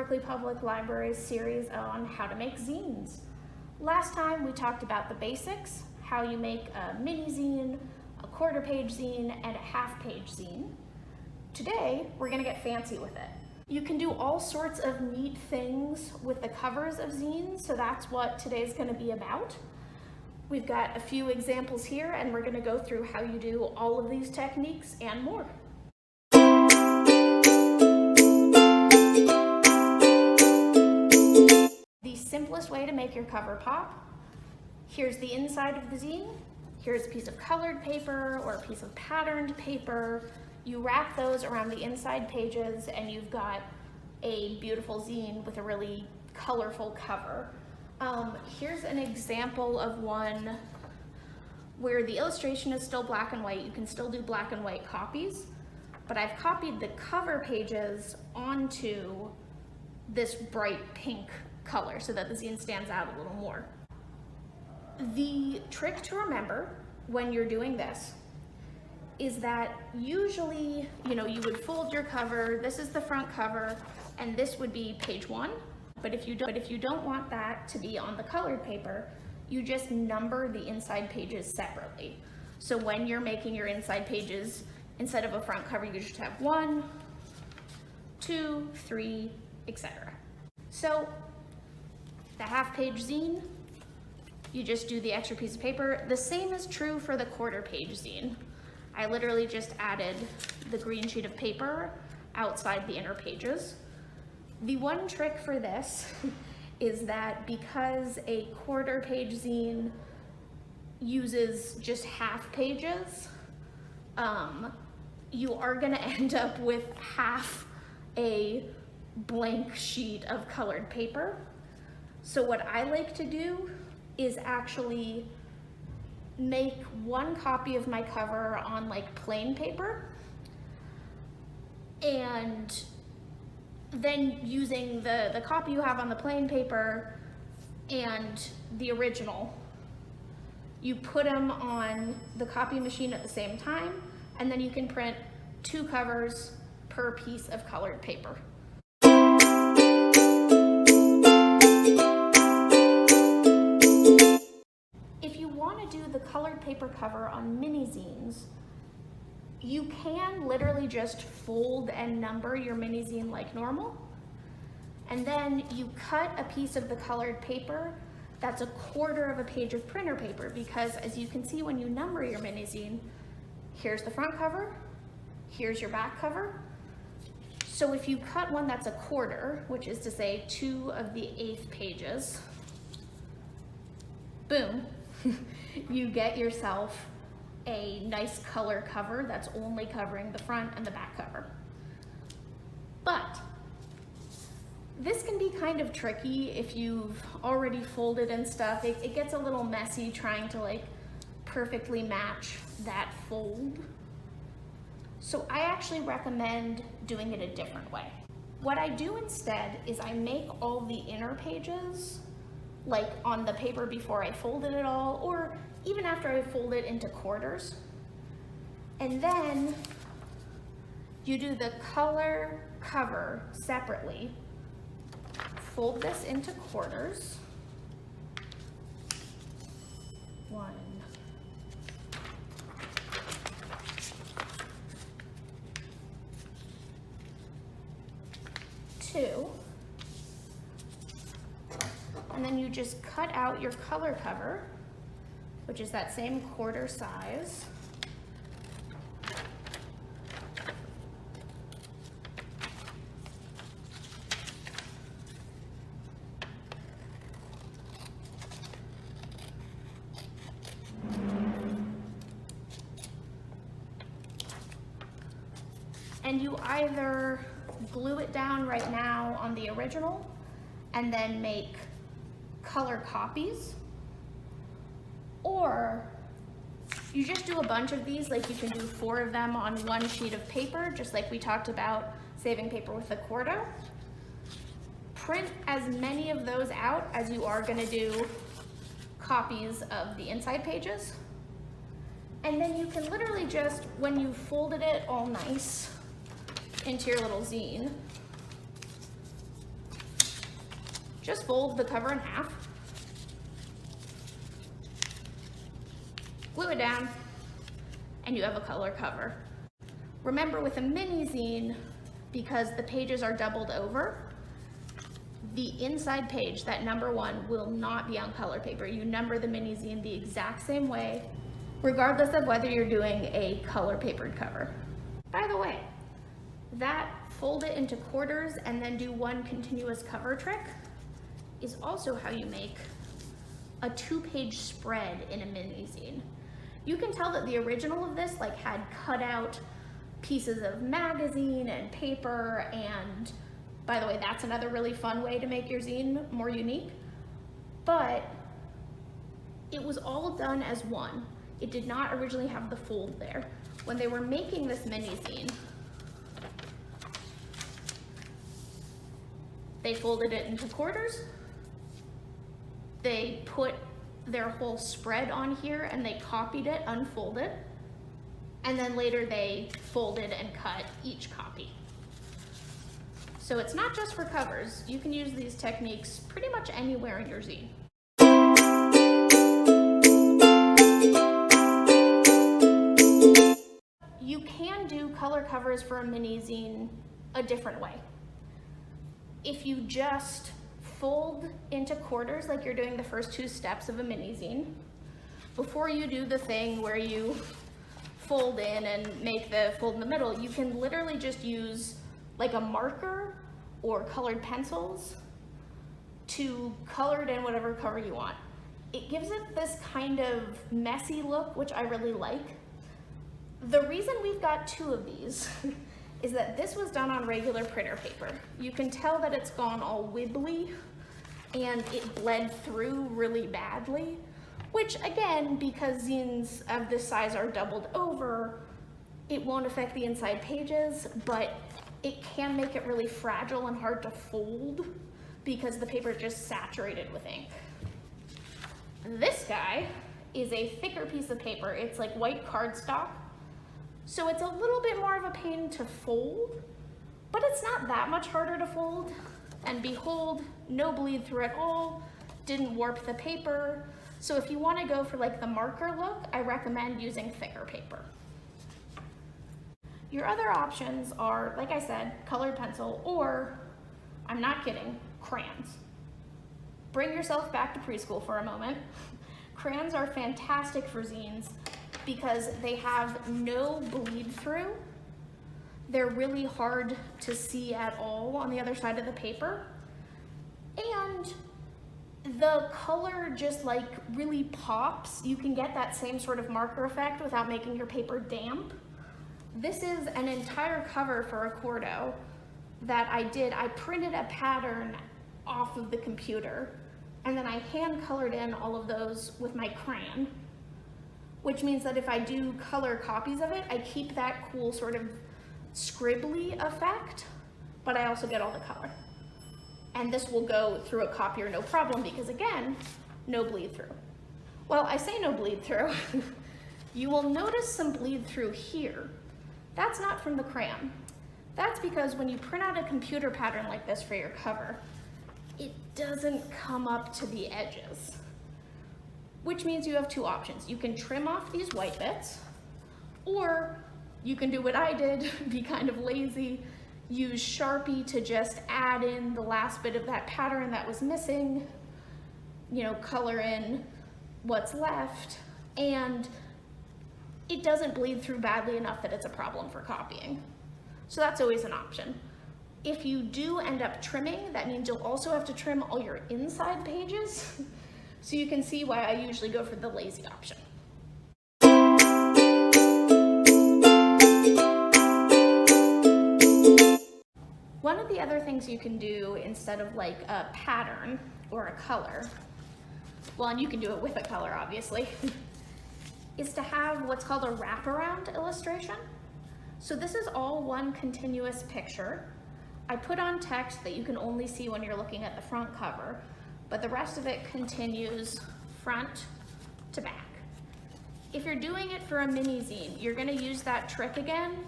Berkeley Public Library's series on how to make zines. Last time we talked about the basics, how you make a mini zine, a quarter-page zine, and a half-page zine. Today, we're gonna get fancy with it. You can do all sorts of neat things with the covers of zines, so that's what today's gonna be about. We've got a few examples here, and we're gonna go through how you do all of these techniques and more. The simplest way to make your cover pop: here's the inside of the zine, here's a piece of colored paper or a piece of patterned paper. You wrap those around the inside pages and you've got a beautiful zine with a really colorful cover. Here's an example of one where the illustration is still black and white. You can still do black and white copies, but I've copied the cover pages onto this bright pink color so that the zine stands out a little more. The trick to remember when you're doing this is that usually, you would fold your cover, this is the front cover, and this would be page 1. But if you don't want that to be on the colored paper, you just number the inside pages separately. So when you're making your inside pages, instead of a front cover, you just have 1, 2, 3, etc. So the half-page zine, you just do the extra piece of paper. The same is true for the quarter-page zine. I literally just added the green sheet of paper outside the inner pages. The one trick for this is that because a quarter-page zine uses just half pages, you are gonna end up with half a blank sheet of colored paper. So what I like to do is actually make one copy of my cover on like plain paper, and then using the copy you have on the plain paper and the original, you put them on the copy machine at the same time, and then you can print 2 covers per piece of colored paper. If you want to do the colored paper cover on mini zines, you can literally just fold and number your mini zine like normal, and then you cut a piece of the colored paper that's a quarter of a page of printer paper, because as you can see when you number your mini zine, here's the front cover, here's your back cover. So if you cut one that's a quarter, which is to say 2 of the 1/8 pages, boom, you get yourself a nice color cover that's only covering the front and the back cover. But this can be kind of tricky if you've already folded and stuff. It gets a little messy trying to like perfectly match that fold. So I actually recommend doing it a different way. What I do instead is I make all the inner pages like on the paper before I folded it all, or even after I fold it into quarters. And then you do the color cover separately. Fold this into quarters. 1, 2. And then you just cut out your color cover, which is that same quarter size. And you either glue it down right now on the original and then make color copies, or you just do a bunch of these, like you can do 4 of them on 1 sheet of paper, just like we talked about saving paper with a quarto. Print as many of those out as you are gonna do copies of the inside pages. And then you can literally just, when you've folded it all nice into your little zine, just fold the cover in half, glue it down, and you have a color cover. Remember, with a mini zine, because the pages are doubled over, the inside page, that number 1, will not be on color paper. You number the mini zine the exact same way, regardless of whether you're doing a color papered cover. By the way, that fold it into quarters and then do one continuous cover trick is also how you make a 2-page spread in a mini zine. You can tell that the original of this had cut out pieces of magazine and paper, and by the way, that's another really fun way to make your zine more unique, but it was all done as one. It did not originally have the fold there. When they were making this mini zine, they folded it into quarters, they put their whole spread on here and they copied it, unfolded, and then later they folded and cut each copy. So it's not just for covers. You can use these techniques pretty much anywhere in your zine. You can do color covers for a mini zine a different way. If you just fold into quarters like you're doing the first 2 steps of a mini zine, before you do the thing where you fold in and make the fold in the middle, you can literally just use a marker or colored pencils to color it in whatever cover you want. It gives it this kind of messy look, which I really like. The reason we've got 2 of these is that this was done on regular printer paper. You can tell that it's gone all wibbly and it bled through really badly, which again, because zines of this size are doubled over, it won't affect the inside pages, but it can make it really fragile and hard to fold because the paper is just saturated with ink. This guy is a thicker piece of paper. It's like white cardstock, so it's a little bit more of a pain to fold, but it's not that much harder to fold. And behold, no bleed through at all, didn't warp the paper. So if you want to go for the marker look, I recommend using thicker paper. Your other options are, like I said, colored pencil, or, I'm not kidding, crayons. Bring yourself back to preschool for a moment. Crayons are fantastic for zines because they have no bleed through. They're really hard to see at all on the other side of the paper. And the color just really pops. You can get that same sort of marker effect without making your paper damp. This is an entire cover for a quarto that I did. I printed a pattern off of the computer and then I hand colored in all of those with my crayon, which means that if I do color copies of it, I keep that cool sort of scribbly effect, but I also get all the color. And this will go through a copier no problem because again, no bleed through. Well, I say no bleed through. You will notice some bleed through here. That's not from the crayon. That's because when you print out a computer pattern like this for your cover, it doesn't come up to the edges, which means you have 2 options. You can trim off these white bits, or you can do what I did, be kind of lazy, use Sharpie to just add in the last bit of that pattern that was missing, color in what's left, and it doesn't bleed through badly enough that it's a problem for copying. So that's always an option. If you do end up trimming, that means you'll also have to trim all your inside pages. So you can see why I usually go for the lazy option. One of the other things you can do instead of a pattern or a color, well, and you can do it with a color obviously, is to have what's called a wraparound illustration. So this is all one continuous picture. I put on text that you can only see when you're looking at the front cover, but the rest of it continues front to back. If you're doing it for a mini zine, you're gonna use that trick again,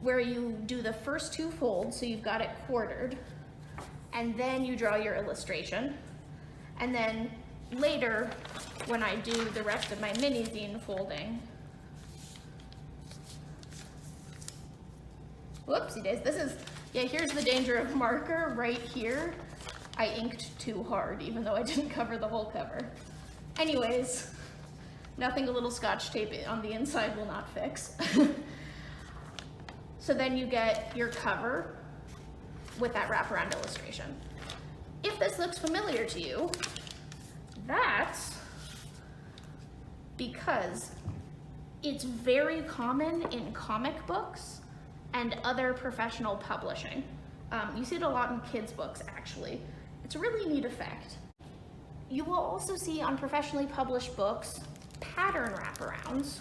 where you do the first 2 folds, so you've got it quartered, and then you draw your illustration. And then later, when I do the rest of my mini zine folding, whoopsie days, here's the danger of marker right here. I inked too hard, even though I didn't cover the whole cover. Anyways, nothing a little Scotch tape on the inside will not fix. So then you get your cover with that wraparound illustration. If this looks familiar to you, that's because it's very common in comic books and other professional publishing. You see it a lot in kids' books, actually. It's a really neat effect. You will also see on professionally published books pattern wraparounds,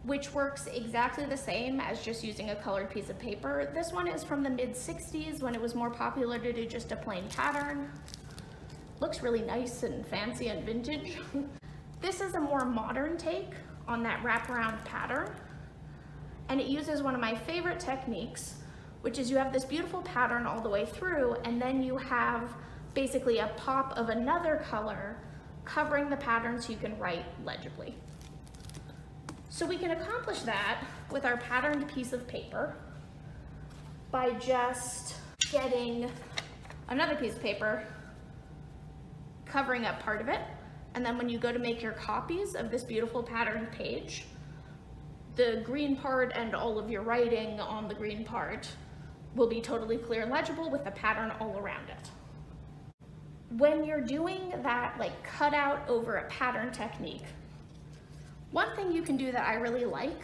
which works exactly the same as just using a colored piece of paper. This one is from the mid-60s, when it was more popular to do just a plain pattern. Looks really nice and fancy and vintage. This is a more modern take on that wraparound pattern, and it uses one of my favorite techniques, which is you have this beautiful pattern all the way through, and then you have basically a pop of another color covering the pattern so you can write legibly. So we can accomplish that with our patterned piece of paper by just getting another piece of paper, covering up part of it, and then when you go to make your copies of this beautiful patterned page, the green part and all of your writing on the green part will be totally clear and legible with the pattern all around it. When you're doing that like cutout over a pattern technique, one thing you can do that I really like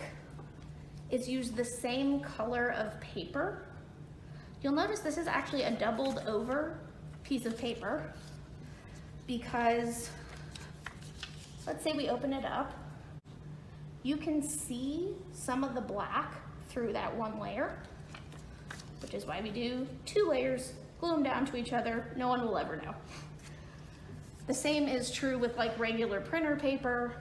is use the same color of paper. You'll notice this is actually a doubled over piece of paper, because let's say we open it up, you can see some of the black through that one layer, which is why we do 2 layers, glue them down to each other. No one will ever know. The same is true with like regular printer paper.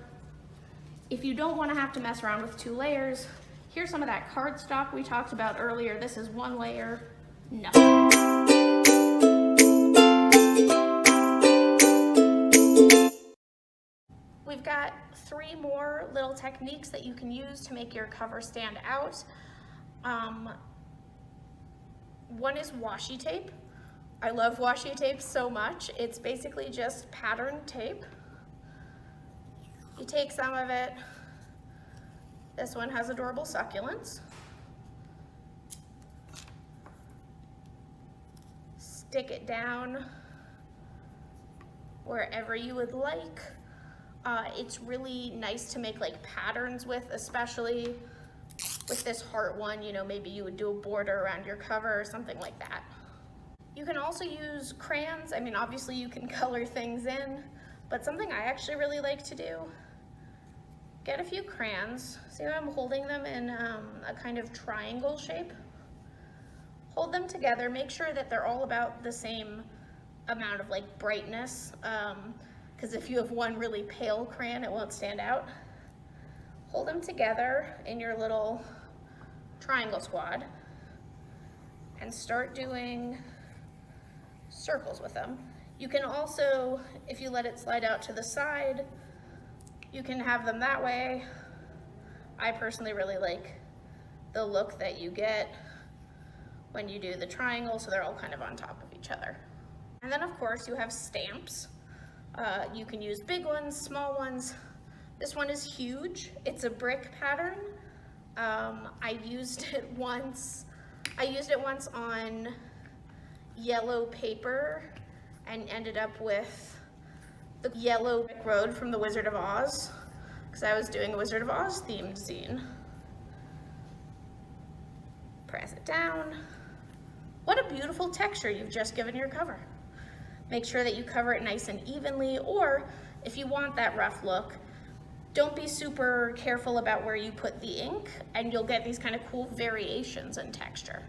If you don't want to have to mess around with 2 layers, here's some of that cardstock we talked about earlier. This is 1 layer, nothing. We've got 3 more little techniques that you can use to make your cover stand out. One is washi tape. I love washi tape so much. It's basically just pattern tape. You take some of it. This one has adorable succulents. Stick it down wherever you would like. It's really nice to make like patterns with, especially with this heart one. You know, maybe you would do a border around your cover or something like that. You can also use crayons. I mean, obviously you can color things in, but something I actually really like to do, get a few crayons. See how I'm holding them in a kind of triangle shape? Hold them together, make sure that they're all about the same amount of like brightness, because if you have one really pale crayon, it won't stand out. Hold them together in your little triangle squad and start doing circles with them. You can also, if you let it slide out to the side, you can have them that way. I personally really like the look that you get when you do the triangle, so they're all kind of on top of each other. And then of course you have stamps. You can use big ones, small ones. This one is huge. It's a brick pattern. I used it once on yellow paper and ended up with the yellow brick road from the Wizard of Oz, because I was doing a Wizard of Oz themed zine. Press it down. What a beautiful texture you've just given your cover. Make sure that you cover it nice and evenly, or if you want that rough look, don't be super careful about where you put the ink, and you'll get these kind of cool variations in texture.